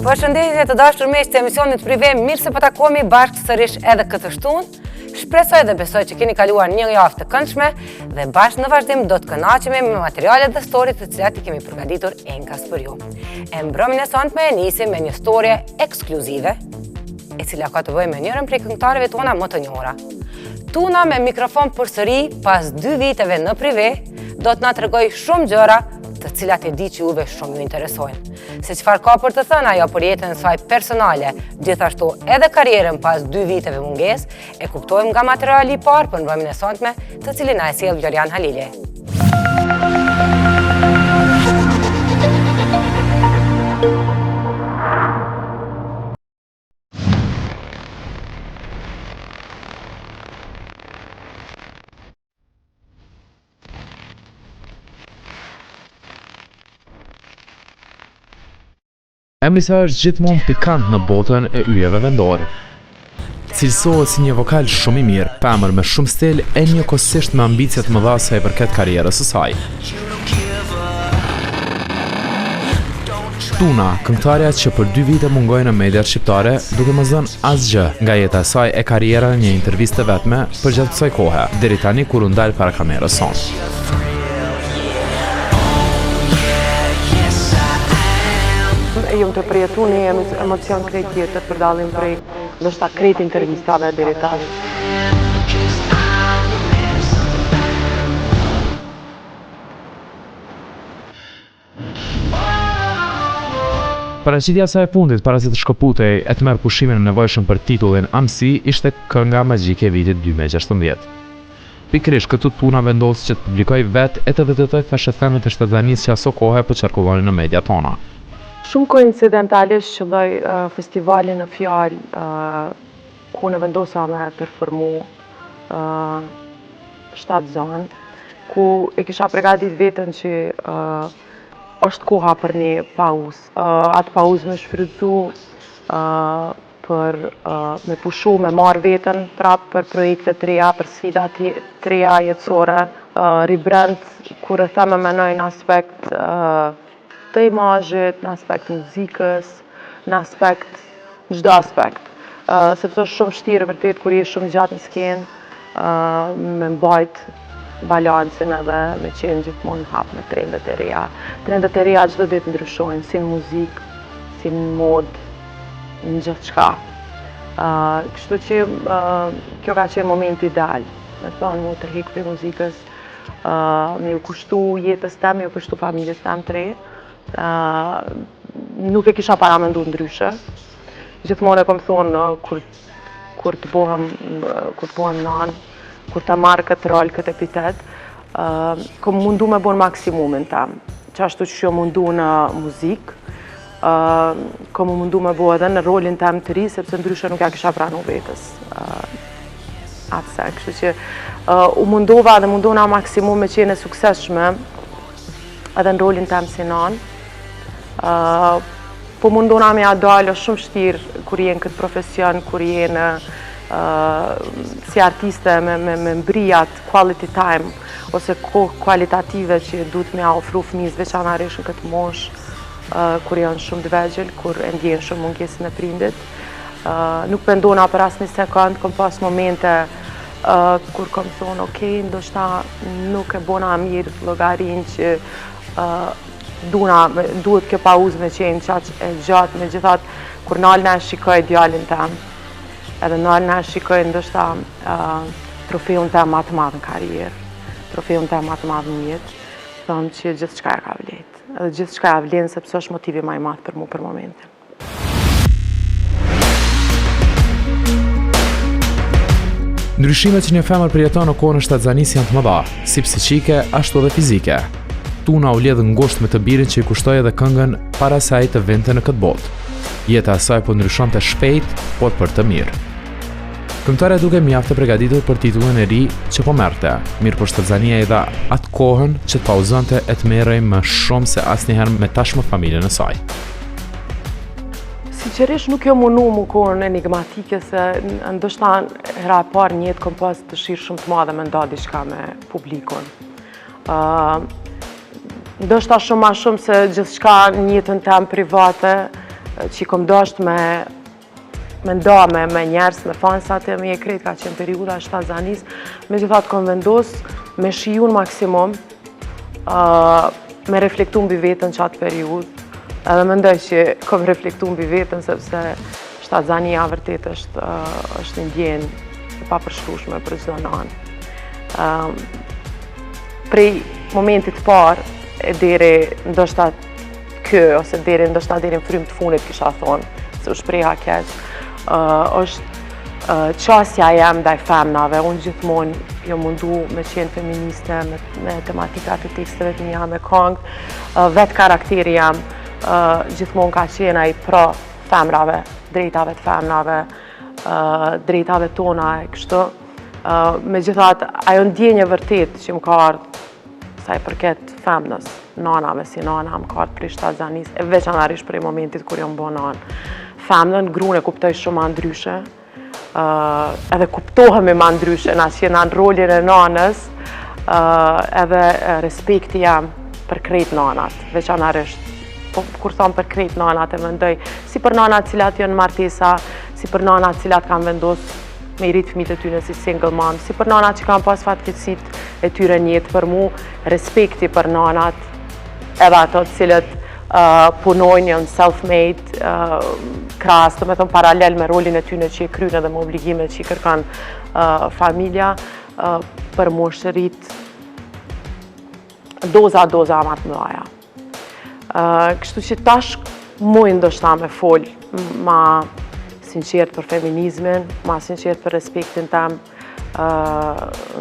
Përshëndetje të dashur miq të emisionit prive, mirë se po takohemi bashkë sërish edhe këtë shtunë. Shpresoj dhe besoj që keni kaluar një javë të këndshme dhe bashkë në vazhdim do të kënaqemi me materialet dhe storit të cilat I kemi përgatitur enkas për ju. E mbrëmjen e sonte nisim me një storie ekskluzive, e cila ka të bëjë me njërin prej këngëtarëve tona më të njohura. Tuna me mikrofon përsëri pas 2 viteve në prive, do të na tregoj shumë gjëra të cilat e di që juve shumë ju interesojnë. Se çfarë ka për të thënë ajo për jetën e saj personale, gjithashtu edhe karrierën pas 2 viteve mungesë, e kuptojmë nga materiali I parë për mbrëmjen e sotme, të cilin na e sjell Florian Halili. Emri saj është gjithmonë pikant në botën e yjeve vendore. Cilësohet si një vokal shumë I mirë, femër me shumë stil e njëkohësisht me ambicie të mëdha sa I përket karrierës së saj. Tuna, këngëtarja që për 2 vite mungoi në mediat shqiptare, duke mos dhënë asgjë nga jeta e saj e karriera në një intervistë vetme përgjatë kësaj kohe, deri tani kur u ndal para kamerës sonë. Jam të përjetu një emocion krejt tjetër për dallim prej ndoshta krejt intervistave deri tash. Paraqitja e saj e fundit para se të shkëputej e të merr pushimin e nevojshëm për titullin Amsi ishte kënga magjike e vitit 2016. Pikërisht këtu Tuna vendosi që të publikoj vetë e të vërtetoj fashëthemet e shtetëzanisë që aso kohe po qarkullonin në mediat tona. Shumë koincidentalisht qëlloj festivalin në Fjalë ku në vendosa me performu 7 zonë, ku e kisha përgatit vetën që është koha për një pauzë. Atë pauzë me shfrytzu për me pushu, me marrë vetën prapë për projekte të reja, për sfida të reja jetësore, ribrand, kur e theme menoj në aspekt të imazhit, në aspekt muzikës, në aspekt, në çdo aspekt. Sepse është shumë vështirë vërtet kur je shumë gjatë në skenë, me mbajt balancin edhe me qenë gjithmonë hap me trendet e reja. Trendet e reja çdo ditë ndryshojnë, si në muzikë, si në modë, në gjithçka. Kështu që kjo ka qenë momenti ideal. Me thonë mu tërheq prej muzikës, me ju kushtu jetës tem, me ju kushtu familjes tem të re. Nuk e kisha paramendu ndryshe. Gjithmonë e kom thonë kur të bohem nan, kur të marrë këtë rol, këtë epitet, kom mundu me bon maksimumin tem. Qashtu që jo mundu në muzikë, kom mundu me bo edhe në rolin tem të ri, sepse ndryshe nuk ja kisha pranu vetës. Atëse, kështu që u mundova dhe munduna maksimum me qene sukseshme edhe në rolin tem si nanë. Po mundona me adalë është shumë shtirë kur jenë këtë profesion, kur jenë si artiste me mbrijat quality time ose kohë kualitative që duhet me ofru fëmijës veçanërisht në këtë moshë, kur janë shumë të vegjël, kur e ndjen shumë mungesën e prindit. Nuk pendona për asnjë sekond, kom pas momente kur kom thonë, okej, ndoshta nuk e bona mirë llogarinë që duhet kjo pauzë me qenë qaq e gjatë, me gjithat, kur nalë e shikoj djalin tem, edhe nalë e shikoj ndoshta trofeun tem më të madh në karrierë, trofeun tem më të madh në jetë, thonë që gjithçka e ka vlerë. Edhe gjithçka e vlen sepse është motivi më I madh për mua për momentin. Ndryshimet që një femër përjeton në kohën e shtatzanisë janë të mëdha, si psiqike, ashtu edhe fizike. Tuna u lidh ngushtë me të birin që I kushtoi edhe këngën para se ai të vinte në këtë botë. Jeta e saj po ndryshonte shpejt, por për të mirë. Këngëtarja duke mjaft të përgatitur për titullin e ri që po merrte, mirë po shtatzania I dha atë kohën që të pauzonte e të merrej më shumë se asnjëherë me tashmë familjen e saj. Sinqerisht nuk jo mundu mu kohën enigmatike se ndoshta hera e parë një jetë kom pas dëshirë shumë të madhe me nda diçka me publikun. Ndoshta shumë ma shumë se gjithçka në jetën tem private që kom dasht me nda me njerës, me fansat e me krejt ka qenë periuda e shtatzanis, megjithatë kom vendos me shiju në maksimum, me reflektu mbi vetën qatë periud, edhe mendoj që kom reflektu mbi vetën sepse shtatzania vërtet është një ndjenjë e papërshlueshme për çdo nanë. Prej momentit parë e deri ndoshta ose deri në frymë të fundit kisha thonë, se u shpreha keq, është qasja jem ndaj femnave. Unë gjithmonë jam mundu me qenë feministe, me tematikat e teksteve të mia, me këngë, vetë karakteri jam gjithmonë ka qenë ai pro femrave, drejtave të femnave, drejtave tona e kështu. Megjithatë, ajo ndjenje vërtet që më ka ardhur sa i përket femnës, nanave si nana, më ka ardhur prej shtatzanis, e veçanërisht prej momentit kur jam bërë nanë. Femnën, gruën e kuptoj shumë ma ndryshe, edhe kuptohemi ma ndryshe, na që jena në rolin e nanës, edhe respekti jam për krejt nanat, veçanërisht. Po, kur thonë për krejt nanat e mendoj, si për nanat cilat janë martesa, si për nanat cilat kanë vendosur me i rritë fëmijët e tyre si single mom, si për nanat që kanë pas fatkeqësitë e tyre në jetë, për mu respekti për nanat, edhe ato cilët punojnë, janë self-made, krahas, do me thonë paralel me rolin e tyre që i krynë edhe me obligimet që i kërkan familja, për mu shërit doza ma të mëdha. Kështu që tash muj ndoshta me fol ma sinqert për feminizmin, ma sinqert për respektin tem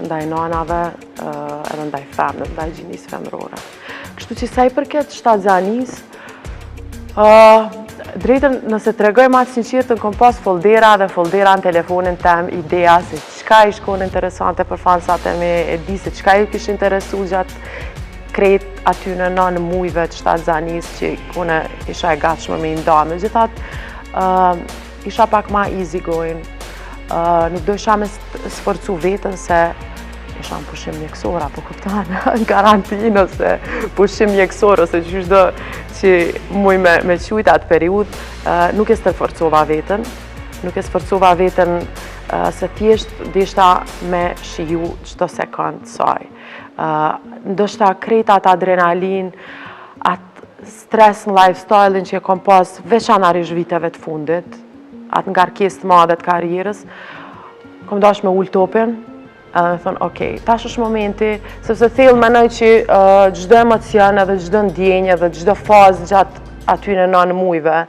ndaj nanave, edhe ndaj femnës, ndaj gjinisë femërore. Kështu që sa i përket shtatzanis, drejtën nëse të regoj ma sinqertën, kom pas foldera dhe foldera në telefonin tem, ideja se qka i shkon interesante për fansat e me, e di se qka i kish interesu gjatë krejt aty në nanë mujve të shtatzanis që kune isha e gatshme me i nda. Megjithatë, isha pak ma easy going, nuk do isha me sforcu vetën se isha në pushim mjekësor, apo kuptan, në karantinë ose pushim mjekësor, ose qyshdo që muj me qujt atë periud, nuk e stërforcova vetën, se thjesht dishta me shiju çdo sekund saj. Ndoshta krejt atë adrenalin, atë stres në lifestyle-in që e kom pas veçanërisht viteve të fundit, atë ngarkesë të madhe të karrierës, kom dash me ullë topin, edhe me thonë, okej, tash është momenti, sepse thellë menoj që çdo emocion edhe çdo ndjenjë edhe çdo fazë gjatë aty në 9 mujve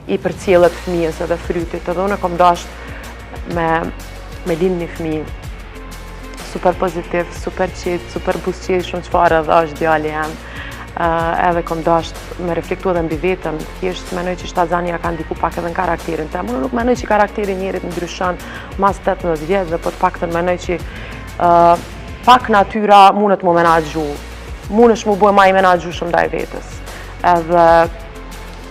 i përcjellet fëmijës edhe frytit, edhe unë kom dash me lind një fëmijë super pozitiv, super qetë, super buzëqeshun çfarë edhe është djali jam. Edhe kom dasht me reflektu edhe mbi vetën, thjesht menoj që shtatzania ka ndiku pak edhe në karakterin tem. Unë nuk menoj që karakteri njerit ndryshon mas 18 vjeç, dhe po të paktën menoj që pak natyra mundet mu menaxhu. Mundesh mu bëj ma i menaxhueshëm ndaj vetës. Edhe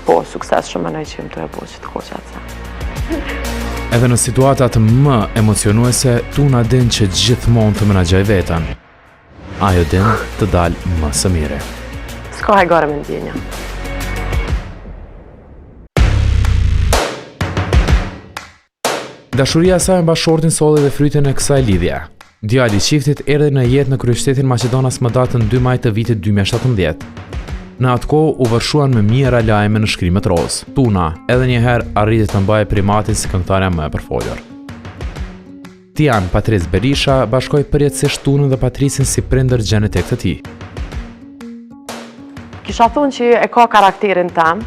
po, sukses shumë menoj që më të e bo që të hoqa atë. Edhe në situatat më emocionuese, Tuna din që gjithmonë të menaxhoj veten. Ajo din të dalë më së miri. S'ka e gare me ndjenja. Dashuria e saj me bashortin solli dhe frytin e kësaj lidhje. Djali i çiftit erdhi në jetë në kryeqytetin Maqedonas më datën 2 maj të vitit 2017. Në atë kohë u vërshuan me mira lajme në shkrimet roz. Tuna edhe një herë arriti të mbajë primatin si këngëtarja më e përfolur. Tian Patrice Berisha bashkoi përjetësisht Tunën dhe Patricin si prindër gjenetik të tij. Kisha thonë që e ka karakterin tem,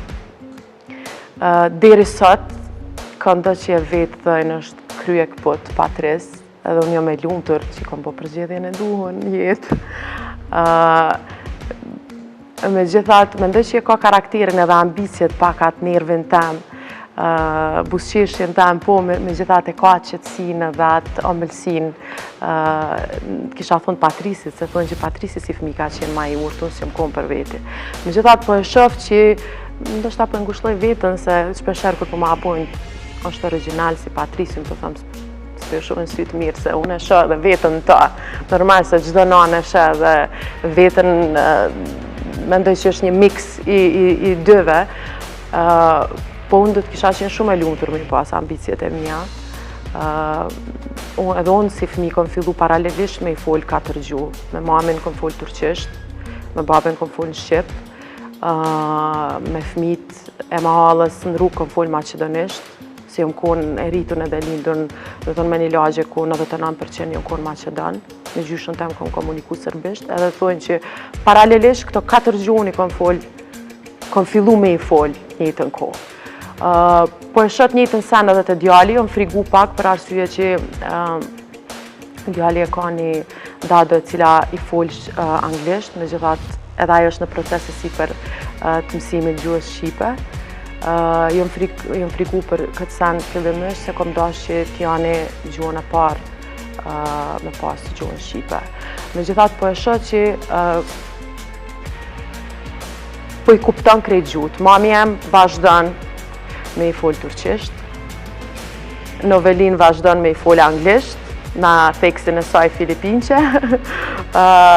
deri sot, këndo që e vetë dhejnë është krye këpët Patrice, edhe unë jam e lumtur që kom po përgjedhjen e duhur në jetë. Megjithatë, mendoj që e ka karakterin edhe ambicjet pak atë nervin tem, buzëqeshjen tem, po megjithatë e ka qetësinë edhe atë ëmbëlsinë. Kisha thonë Patrisit, se thonë që Patrisit si fëmijë ka qenë ma i urtë, unë s'jam kohën për veti. Megjithatë po e shoh që ndoshta po e ngushlloj veten se shpeshherë kur po ma bojnë është origjinal si Patrisin, po them se shohin sy të mirë se unë e shoh edhe veten ta. Normal se çdo nanë e shoh edhe veten. Mendoj që është një mix i dyve. Po unë do të kisha qenë shumë e lumtur me pas ambicjet e mia. Edhe unë si fëmijë kom fillu paralelisht me i fol 4 gjuhë. Me mamin kom fol turqisht, me babën kom fol shqip, me fëmijët e mahallës në rrugë kom fol maqedonisht, si jom konë e rritun edhe lindun, do thonë me një lagje ku 99% jom konë maqedon, me gjyshën tem kom komuniku serbisht, edhe thonë që paralelisht këto 4 gjuhë kom fillu me i fol njëtën kohë. Po e shët njëtën sen edhe të djali, jom frigu pak për arsye që djali e ka një dadë cila i fol anglisht, megjithatë edhe ajo është në proces e sipër të mësimit gjuhës shqipe. Jom frigu për këtë sen fillimisht se kom dash që t'jani gjuhën e parë me pas gjuhën shqipe. Megjithatë po e shoh që po i kupton krejt gjuhët. Mami jem vazhdon me i fol turqisht, Novelin vazhdon me i fol anglisht, na theksin e saj filipinqe,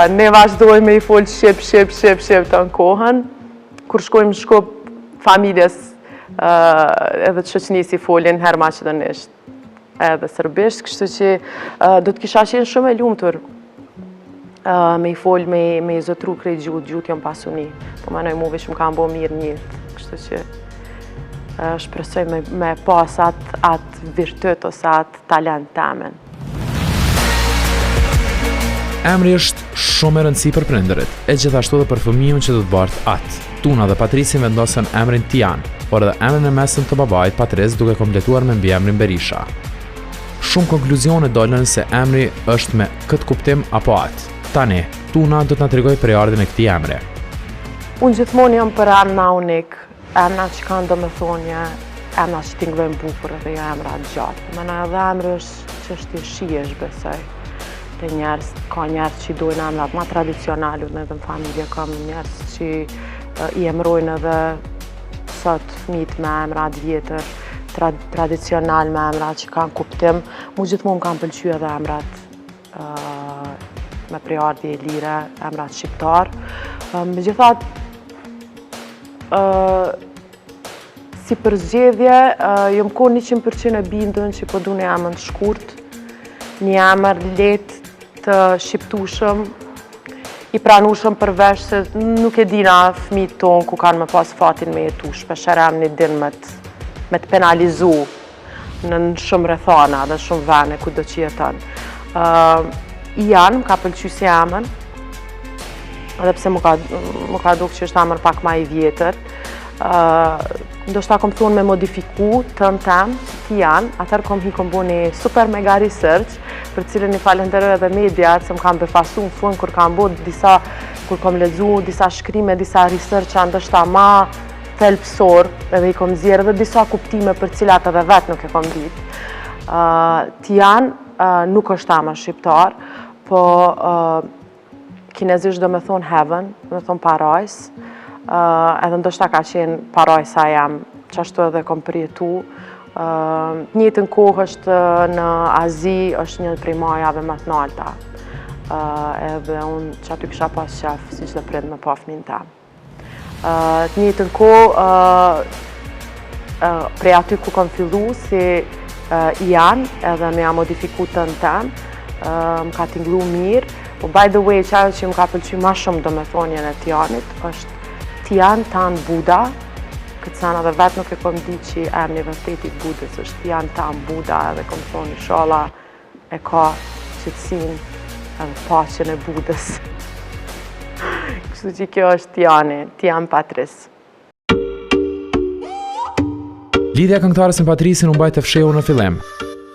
ne vazhdojmë me i fol shqip të në kohën. Kur shkojmë në Shkup, familjes edhe të shoqënisë i folin herë maqedonisht edhe serbisht, kështu që do të kisha qenë shumë e lumtur me i fol, me i zotru krejt gjuhët jam pasuni. Po manoj mu veç më kam bo mirë njët, kështu që shpresoj me pas atë virtut ose atë talent temen. Emri është shumë e rëndësi për prindërit, e gjithashtu edhe për fëmijën që do të bartë atë. Tuna dhe Patrici vendosën emrin Tian, por edhe emrin e mesëm të babait Patrice duke kompletuar me mbiemrin Berisha. Shumë konkluzione dolën se emri është me këtë kuptim apo atë. Tani, Tuna do të na tregoj për ardhin e këtij emri. Unë gjithmonë jam për emra unik, emra që kanë domethënie, emra që tingëllojnë bukur edhe jo emra të gjatë. Mëna edhe emri është çështje shihesh besoj. Ka njerës që i dojnë emrat ma tradicionale, edhe në familje kam njerës që i emrojnë edhe sot fëmijët me emrat vjetër, tradicional me emrat që kanë kuptim. Mu gjithmonë kanë pëlqyer edhe emrat me prejardhje e lire, emrat shqiptar. Megjithatë, si përzgjedhje, jom konë 100% e bindën që po du një emër të shkurt, një emër lehtë të shqiptushëm, i pranushëm përveç se nuk e dina fëmijët tonë ku kanë me pas fatin me jetu, shpesherë emri din me të penalizu në shumë rrethana dhe shumë vene ku do që jeton. Ian më ka pëlqy si emër, edhe pse më ka duk që është emër pak ma i vjetër. Ndoshta kom thonë me modifiku tëm, Tian, atër kom bo një super mega research, për cilën i falenderoj edhe mediat, se më kam befasu në fund kur kom lezu disa shkrime, disa research ndoshta ma thelpsor, edhe i kom zjerë edhe disa kuptime për cilat edhe vetë nuk e kom ditë. Tian nuk është emër shqiptar, po kinezisht do me thonë heaven, do me thonë parajs, edhe ndoshta ka qenë parajsa jam, qashtu edhe kom përjetu. Njëtën kohë është në Azi, është një prej majave më të nalta. Edhe unë që aty kisha pas qef, si që dhe prind me pa fëmin tem. Njëtën kohë, prej aty ku kom fillu, si Ian, edhe me ja modifiku të në tem, më ka tinglu mirë. By the way, që ajo që më ka pëlqy ma shumë do me thonjën e Tianit, është Tian Tan Buda. Këtë sana dhe vetë nuk e kom di që emri vërtet i Budës është Tian Tan Buda, edhe kom thonë inshallah e ka qetësinë edhe paqen e Budës. Kështu që kjo është Tian Patrice. Lidhja këngëtares me Patricin u mbajt e fshehur në fillim.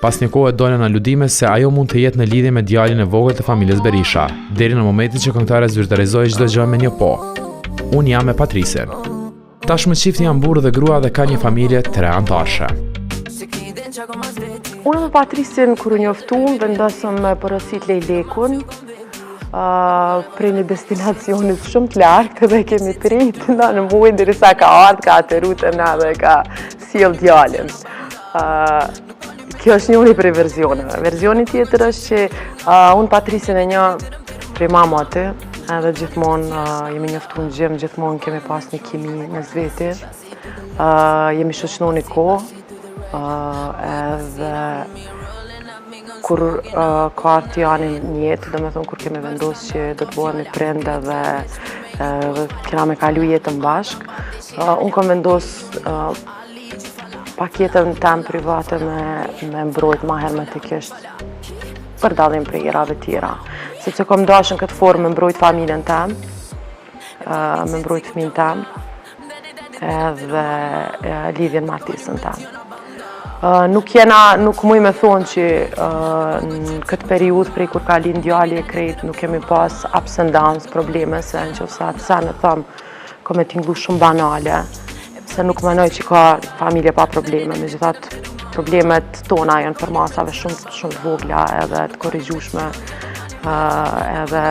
Pas një kohë dolën aludime se ajo mund të jetë në lidhje me djalin e vogël të familjes Berisha, deri në momentin që këngëtarea zyrtarizoi çdo gjë me një po. Unë jam me Patricin. Tashmë çifti janë burrë dhe grua dhe ka një familje 3 anëtarëshe. Unë me Patricin kur u njoftuam vendosëm me porosit Lejlekun prej një destinacionit shumë të lartë dhe kemi pritë në muaj derisa ka ardhur, ka aterrute na dhe ka sjell djalin. Kjo është njëri prej versioneve. Versioni tjetër është që unë Patricin e njoh prej mamate, edhe gjithmonë jemi njoftu në gym, gjithmonë kemi pas një kimi mes veti. jemi shoqënu një kohë, edhe kur ka artë janë një jetë, dhe me thonë kur kemi vendosë që do të bëhemi prindë dhe kena me kalu jetën bashkë, unë kam vendosë pak jetën tem private me mbrojt ma hermetikisht për dallim prej jerave tjera. Sepse kom dashën këtë formë me mbrojt familjen tem, me mbrojt fëmin tem, edhe lidhjen martesën tem. Nuk muj me thonë që në këtë periudhë prej kur ka lind djali e krejt nuk kemi pas ups and downs, probleme, se në qoftë atë sa në thëmë ko me t'inglu shumë banale, se nuk menoj që ka familje pa probleme, megjithatë problemet tona janë për masave shumë të vogla edhe të korrigjueshme, edhe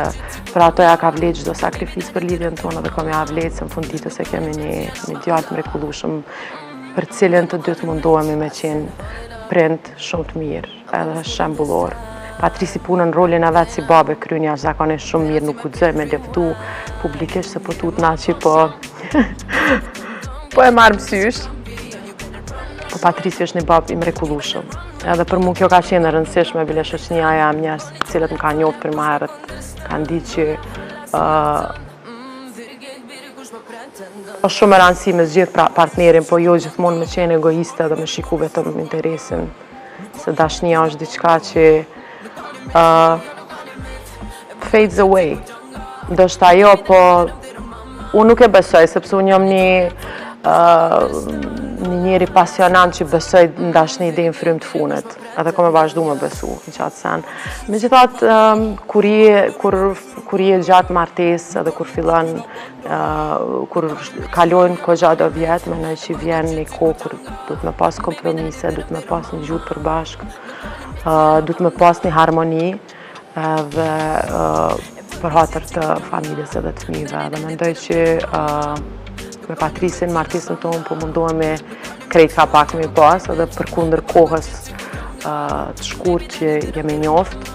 për ato ja ka vlet çdo sakrifis për lidhjen tonë dhe kam ja vlet se në fund ditës se kemi një djalë të mrekullueshëm për cilën të dy të mundohemi me qenë prind shumë të mirë, edhe shembullor. Patrisi punën rolin e vetë si babe kryen jashtëzakonisht shumë mirë, nuk guxoj me lëvdu publikisht se po tutna që po e marrë mësysh. Po Patrisi është një babë i mrekullueshëm. Edhe për mu kjo ka qenë e rëndësishme, bile shoqënia jam njerëz të cilët më kanë njohur për më herët, kanë ditë që është shumë e rëndësi me zgjedh partnerin, po jo gjithmonë me qenë egoiste dhe me shiku vetëm interesin. Se dashnia është diçka që fades away. Ndoshta jo, po unë nuk e besoj, sepse unë jam një njeri pasionant që besoj në dashni deri në frym të funit, edhe kam e vazhdu me besu në qatë sen. Megjithatë, kur je gjatë martesë edhe kur fillon, kur kalojnë kogja do vjetë, mendoj që vjen një kohë kur duhet me pas kompromise, duhet me pas një gjuhë përbashkë, duhet me pas një harmoni dhe për hatër të familjes edhe të fëmijëve. Dhe mendoj që me Patrisin, martesën tonë, po mundohemi krejt ka pak me pas, edhe përkundër kohës të shkurt që jemi njoftë,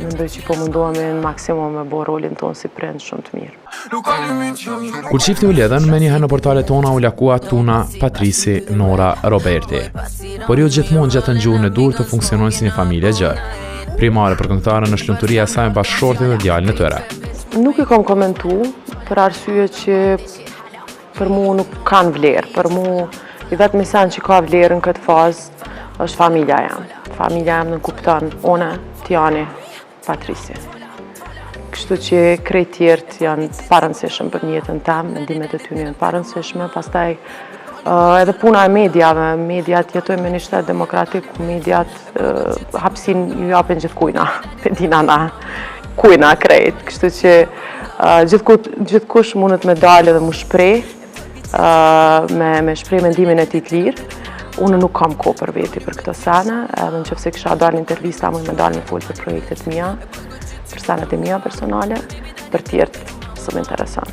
mendoj që po mundohemi në maksimum me bo rolin tonë si prind shumë të mirë. Kur qifti u lidhen, me njëherë në portalet tona u lakua Tuna, Patrisi, Nora, Roberti. Por jo gjithmonë gjetën gjuhën e dur të funksionojnë si një familje gjë. Primare për këngëtarën është lumturia e saj me bashkëshortin dhe djalin e tyre. Nuk i kam komentu, për arsye që për mu nuk kanë vlerë. Për mu, i vetmi sen që ka vlerë në këtë fazë është familja jam. Familja jam në kupton, one, Tjani, Patrisi. Kështu që krejt tjertë janë të parëndësishëm për një jetën tem, mendimet e tyre janë të parëndësishme, pastaj edhe puna e mediave, mediat jetojmë në një shtet demokratik, mediat hapsin ju japin gjithkujna, pe dina na, kujna krejt. Kështu që gjithkush mundet me dalë dhe mu shprej, me shprej mendimin e tij të lirë. Unë nuk kam kohë për veti për këtë sene, edhe në qëfëse kisha dalë një intervista, mund me dalë një folë për projektet mia, për senet e mia personale, për tjertë së më interesant.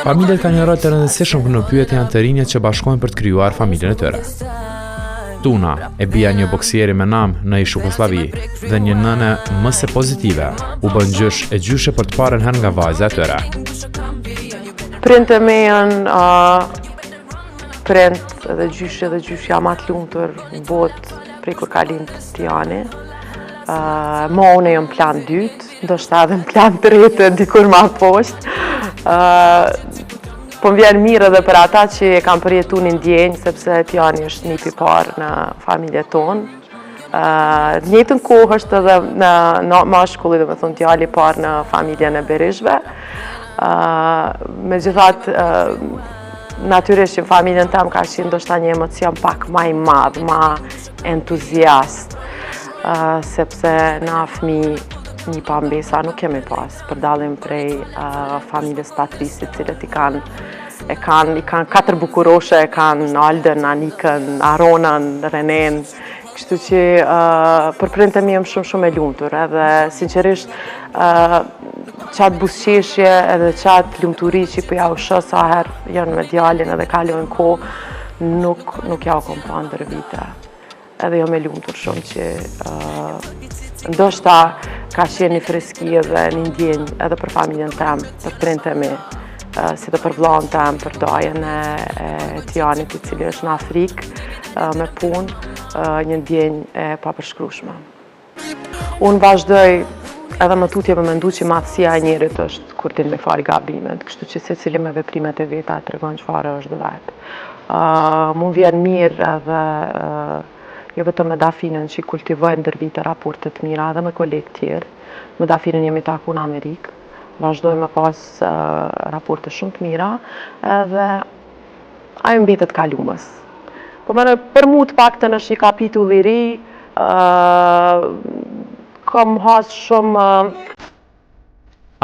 Familjet ka një rol të rëndësishëm në pyetje janë të rinjët që bashkojnë për të krijuar familjen e tyre. Tuna e bia një boksieri me nam në ish Jugosllavi dhe një nëne mëse pozitive u bën gjysh e gjyshe për të parën herë nga vajza e tyre. Prindët e me janë prind edhe gjyshja ma të lumtur në botë prej kur ka lind Tjani. Ma une jam plan 2, ndoshta edhe në plan 3 dikur ma poshtë. Po më vjen mirë edhe për ata që e kam përjetu një ndjenjë, sepse Tjani është nipi parë në familje tonë. Njëtën kohë është edhe në mashkulli, dhe me thonë djali parë në familjen e Berishve. Megjithatë, natyrisht që familjen tem ka qenë ndoshta një emocion pak ma i madh, ma entuziast, sepse na fëmijë një pambesa nuk kemi pas, për dallim prej familjes Patrisit, cilët i kanë 4 bukuroshe, e kanë Alden, Anikën, Aronën, Renen. Kështu që për prindët e mi jam shumë e lumtur, edhe sinqerisht qatë buzëqeshje edhe qatë lumturi që po ja u shoh sa herë janë me djalin edhe kalojnë kohë, nuk ja u kom pa ndër vite. Edhe jam e lumtur shumë që ndoshta ka qenë një freski edhe një ndjenjë edhe për familjen tem, për prindët e mi, si dhe për vllahun tem, për dajën e Tijanit, I cili është në Afrikë me punë, një ndjenjë e papërshkrueshme. Unë vazhdoj edhe më tutje me mendu që madhësia e njerit është kur din me fari gabimet, kështu që secili me veprimet e veta tregon çfarë është dhe vetë. Mund vjen mirë edhe jo vetëm me Dafinën që kultivojnë ndër vite raporte të mira edhe me kolegë tjerë. Me Dafinën jemi taku në Amerikë, vazhdojmë me pas raporte shumë të mira edhe ajo mbetet kalumës. Po për mu të paktën është një kapitull I ri, kam has shumë...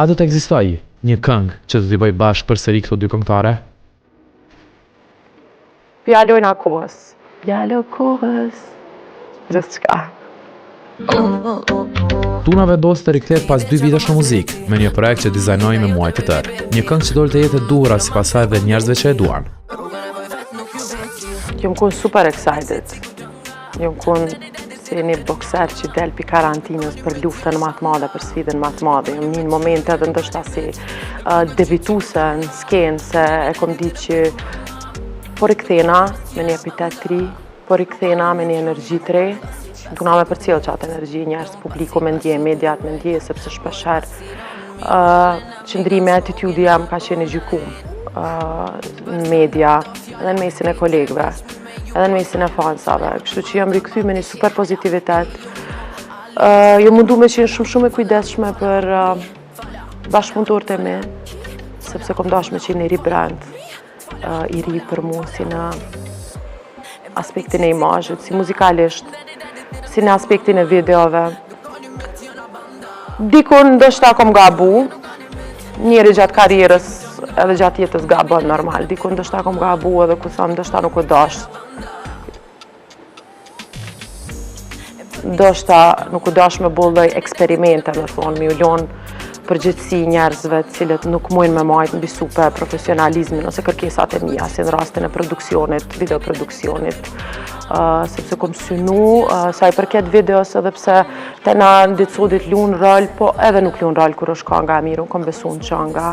A do të ekzistoj një këngë që të t'i bëj bashkë përsëri këto dy këngëtare? Fjalojnë kohës. Fjalo kohës. Gjithë qka. Tuna vendos të rikthehet pas 2 vitesh në muzikë, me një projekt që dizajnoi me muaj të tërë. Një këngë që dole të jetë e duhura sipas saj dhe njerëzve që e duan. Jom kun super excited. Jom kun si një bokser që del pi karantinës për luftën më të madhe, për sfidën më të madhe. Jom një moment edhe ndoshta si debituse në skenë, se e kom ditë që po rikthena me një epitet të ri, po rikthena me një energji të re, duna me përcjell qatë energji, njerëz publiku me ndje, mediat me ndje, sepse shpesher qëndrimi, attitudi jam ka qenë I gjykum në media, edhe në mesin e kolegëve, edhe në mesin e fansave, kështu që jam rikthy me një super pozitivitet. Jo mundu me qenë shumë e kujdesshme për bashkëpunëtorët e mi, sepse kom dash me qenë një rebrand I ri për mu si në aspektin e imazhit, si muzikalisht, si në aspektin e videove. Dikun ndoshta kom gabu, njeri gjatë karrierës edhe gjatë jetës gabon normal, dikun ndoshta kom gabu edhe ku thom ndoshta nuk o dash. Ndoshta nuk o dash me bolloj eksperimente, me thonë, mi u lon përgjithësi njerëzve cilët nuk mujnë me majtë mbi supe profesionalizmin ose kërkesat e mia, si në rastin e produksionit, videoproduksionit, sepse kom synu sa I përket videos edhe pse te na ndicodit lun rol, po edhe nuk lun rol kur është kanga e mirë, unë kom besu në qanga,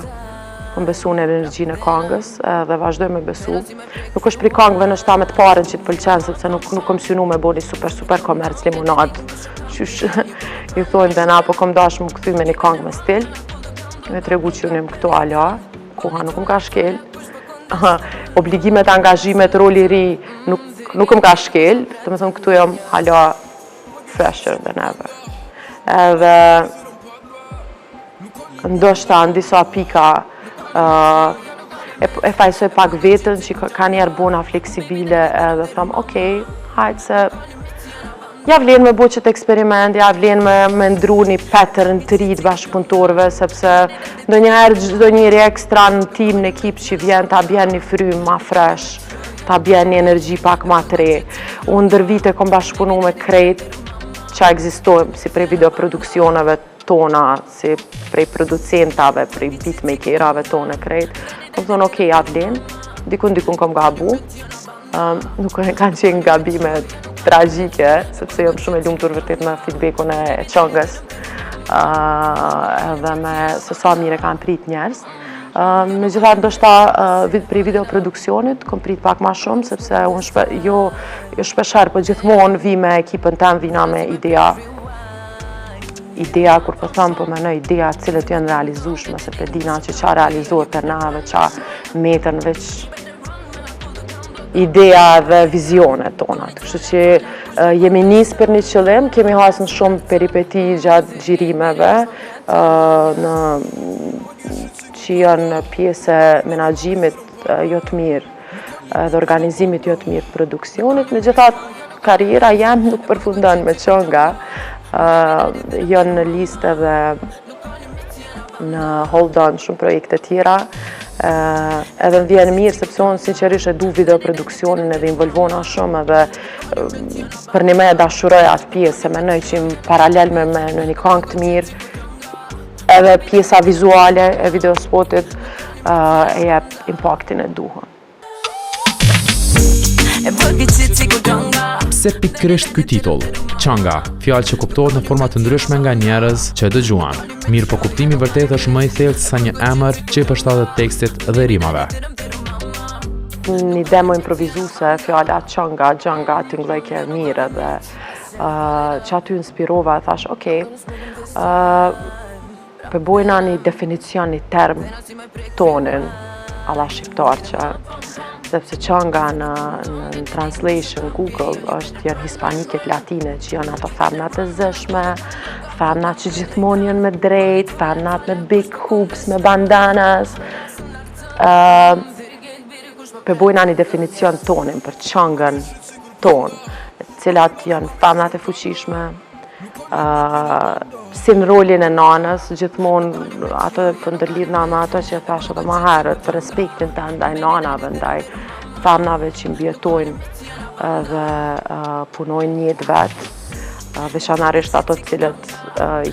kom besu në energjinë e kangës dhe vazhdoj me besu. Nuk është pri kangëve në shta me të parën që të pëlqen, sepse nuk kom synu me bo një super komerc limonad. Qysh I thonë dhe na, po kom dash më këthy me një kangë me stil, me tregu që unim këto ala, koha nuk më ka shkel, obligimet, angazhimet, roli ri nuk më ka shkel, të me thëmë këtu jam hala fresher than ever. Edhe ndoshta në disa pika e fajsoj pak vetën që ka njerë bona fleksibile edhe thëmë, okej, hajtë se ja vlen me bo qëtë eksperiment, ja vlen me ndru një pattern të ri të bashkëpunëtorëve, sepse ndonjëherë çdo njeri ekstra në tim, në ekip që vjen, ta bjen një frymë ma fresh, ta bjen një energji pak ma të re. Unë ndër vite kom bashkëpunu me krejt që ekzistojmë, si prej videoproduksioneve tona, si prej producentave, prej beatmakerave tona krejt. Kom thonë, okej, ja vlen, dikun kom gabu, nuk kanë qenë gabime tragjike, sepse jam shumë e lumtur vërtet me feedbackun e qëngës edhe me se sa mire kanë prit njerëz. Megjithatë ndoshta prej videoproduksionit kom prit pak ma shumë, sepse unë jo shpesher, po gjithmonë vi me ekipën tem, vina me idea, kur po thëmë, po menoj idea cilët janë realizueshme, se pedina që qa realizohet për nave, qa metën veç idea dhe vizionet tona. Kështu që jemi nisë për një qëllim, kemi hasën shumë peripeti gjatë gjirimeve, që janë pjesë e menaxhimit jo të mirë dhe organizimit jo të mirë të produksionit. Megjithatë, karriera jam nuk përfundon me qënga, janë në listë edhe në hold-on shumë projekte tjera, edhe më vjen mirë sepse unë sinqerisht e du videoproduksionin edhe involvona shumë edhe për një me e dashuroj atë pjesë, se menoj që paralel me në një këngë të mirë, edhe pjesa vizuale e videospotit e jep impaktin e duhur. Pse pikërisht ky titull, Çanga, fjalë që kuptohet në forma të ndryshme nga njerëz që e dëgjuan. Mirë po kuptimi vërtet është më i thellë sa një emër që i përshtatet tekstit dhe rimave. Një demo improvizuse, fjala çanga, xhanga, tingëlloj ke mirë dhe që aty inspirova, thash, okej, përbojna një definicion, një term tonin, alla shqiptar që, sepse çanga në translation Google është janë hispaniket latine që janë ato femnat e zëshme, femnat që gjithmonë janë me drejt, femnat me big hoops, me bandanas. Përbojna një definicion tonin për çangën ton, cilat janë femnat e fuqishme, si në rolin e nanës, gjithmonë ato të ndërlidhna me ato që thash edhe më herët, për respektin të ndaj nanave, ndaj femnave që mbjetojnë dhe punojnë jetë vetë, veçanarisht ato cilët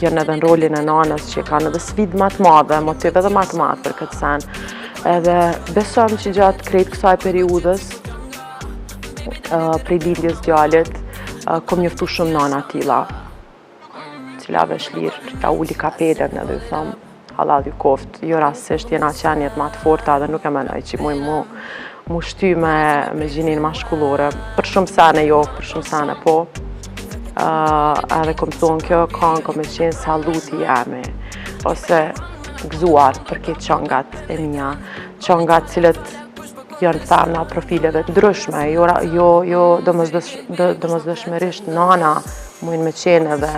janë edhe në rolin e nanës që kanë edhe sfidë më të madhe, motiv edhe më të madh për këtë sen. Edhe besom që gjatë krejt kësaj periudhës, prej lindjes djalit, kom njoftu shumë nana tilla, cilave shlirë ta uli kapelen edhe u thom, halal ju koft, jo rastisht jena qenjet ma të forta dhe nuk e menoj që mu shty me gjinin mashkullore. Për shumë sene jo, për shumë sene po. Edhe kom thonë kjo kanë kom e qenë saluti jemi, ose gëzuar për këtë çangat e mia, çangat cilët janë femna profileve të ndryshme, jo domosdoshmërisht nana mund me qenë edhe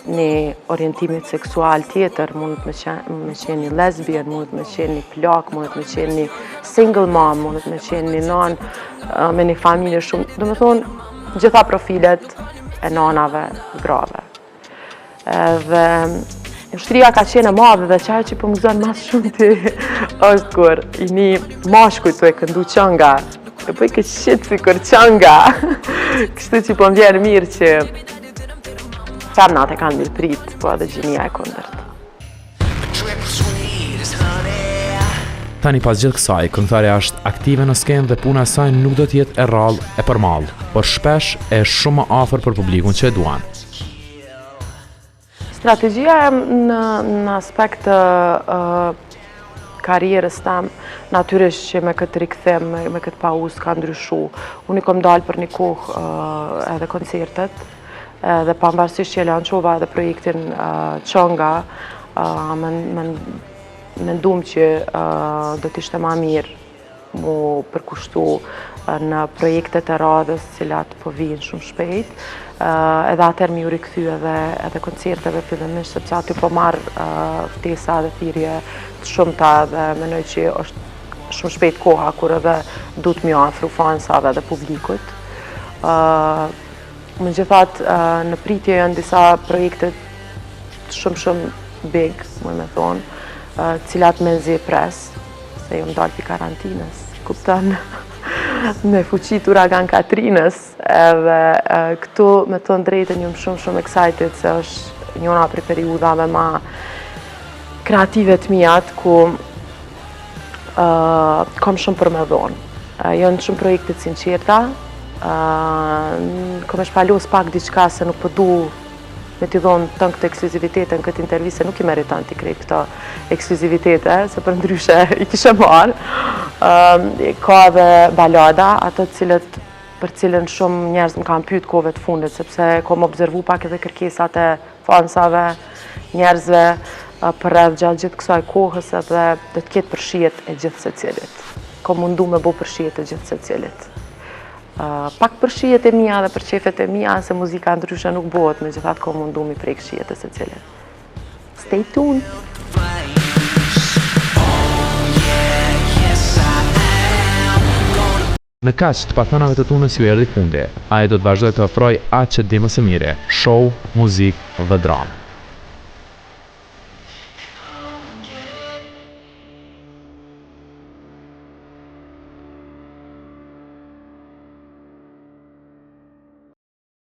një orientimit seksual tjetër, mund me qenë një lesbien, mund me qenë një plak, mund me qenë një single mom, mund me qenë një nanë me një familje shumë, do me thonë gjitha profilet e nanave grave. Dhe ushtria ka qenë e madhe dhe qaj që po më gëzon mas shumë ti është kur i një mashkuj të e këndu çanga, e po i këtë shqitë si kur çanga, kështu që po më vjenë mirë që femnat e kanë mirë prit, po edhe gjinia e kundërt. Tani pas gjithë kësaj, këngëtarja është aktive në skenë dhe puna e saj nuk do të jetë e rrallë e përmallë, por shpesh e shumë më afër për publikun që e duan. Strategjia në aspekt të karrierës tam, natyrisht që me këtë rikthim, me këtë pauzë ka ndryshu. Unë kom dalë për një kohë edhe koncertet, dhe pavarësisht që lançova edhe projektin Çanga, mendum që do t'ishte ma mirë mu përkushtu në projektet e radhës cilat po vijnë shumë shpejt. Edhe atër mi u rikthy edhe koncerteve fillimisht, sepse aty po marr ftesa dhe thirrje të shumta dhe mendoj që është shumë shpejt koha kur edhe duhet mi afru fansave dhe publikut. Megjithatë në pritje janë disa projekte shumë big, më me thonë, cilat me nxjerr pres, se jam dalë pi karantinës, kupton? Me fuqit uragan Katrinës, edhe këtu me të drejtën jam shumë excited se është njëna prej periudhave ma kreative të mijat ku kam shumë për me dhonë. Janë shumë projekte të sinqerta, kom e shpalos pak diçka se nuk po du me t'i dhonë tënë këtë ekskluzivitete në këtë intervjise, nuk i meriton t'i krejt këto ekskluzivitete, se për ndryshe i kishe marë. Ka dhe balada, ato për cilën shumë njerëz më kanë pyet kohëve të fundit, sepse kom observu pak edhe kërkesat e fansave, njerëzve për rreth gjatë gjithë kësaj kohës edhe do të ketë përshijet e gjithë secilit. Kom mundu me bo përshijet e gjithë secilit. Pak për shijet e mia dhe për qefet e mia, se muzika ndryshe nuk bëhet, megjithatë kom mundu mi prek shijet e secilit. Stay tuned! Në kaq të pathënave të tunës ju erdhi fundi. Ai do të vazhdoj të ofroj atë që di më së miri: show, muzikë dhe dramë.